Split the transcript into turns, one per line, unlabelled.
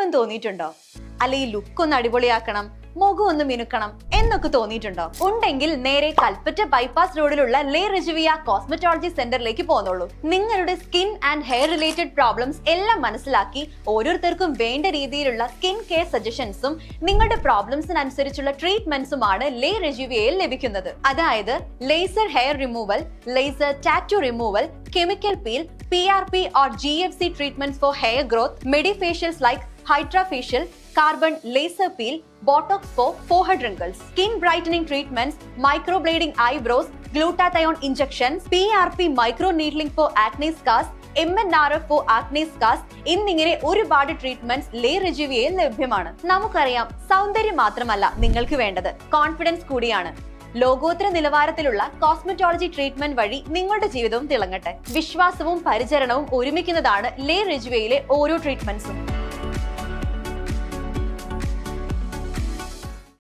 എപ്പോഴെങ്കിലും തോന്നിയിട്ടുണ്ടോ? അല്ല, ഈ ലുക്ക് ഒന്ന് അടിപൊളിയാക്കണം, മുഖം ഒന്ന് മിനുക്കണം എന്നൊക്കെ തോന്നിയിട്ടുണ്ടോ? ഉണ്ടെങ്കിൽ നേരെ കൽപ്പറ്റ ബൈപ്പാസ് റോഡിലുള്ള ലേ റിജുവിയ കോസ്മെറ്റോളജി സെന്ററിലേക്ക് പോന്നോളൂ. നിങ്ങളുടെ skin and hair related problems എല്ലാം മനസ്സിലാക്കി ഓരോരുത്തർക്കും വേണ്ട രീതിയിലുള്ള സ്കിൻ കെയർ സജഷൻസും നിങ്ങളുടെ പ്രോബ്ലംസിനനുസരിച്ചുള്ള ട്രീറ്റ്മെന്റ്സുമാണ് ലേ റിജുവിയയിൽ ലഭിക്കുന്നത്. അതായത് laser hair removal, laser tattoo removal, chemical peel, PRP or GFC treatments for hair growth, medifacials like HydraFacial, carbon laser peel, Botox for forehead wrinkles, skin brightening treatments, microblading eyebrows, glutathione injections, PRP microneedling for acne scars, MNRF for acne scars എന്നിങ്ങനെ ഒരുപാട് treatments ലേ റിജുവിയയിൽ ലഭ്യമാണ്. നമുക്കറിയാം, സൗന്ദര്യം മാത്രമല്ല നിങ്ങൾക്ക് വേണ്ടത്, confidence കൂടിയാണ്. ലോകോത്തര നിലവാരത്തിലുള്ള കോസ്മെറ്റോളജി ട്രീറ്റ്മെന്റ് വഴി നിങ്ങളുടെ ജീവിതവും തിളങ്ങട്ടെ. വിശ്വാസവും പരിചരണവും ഒരുമിക്കുന്നതാണ് ലേ റിജുവിയയിലെ ഓരോ ട്രീറ്റ്മെന്റ്സും.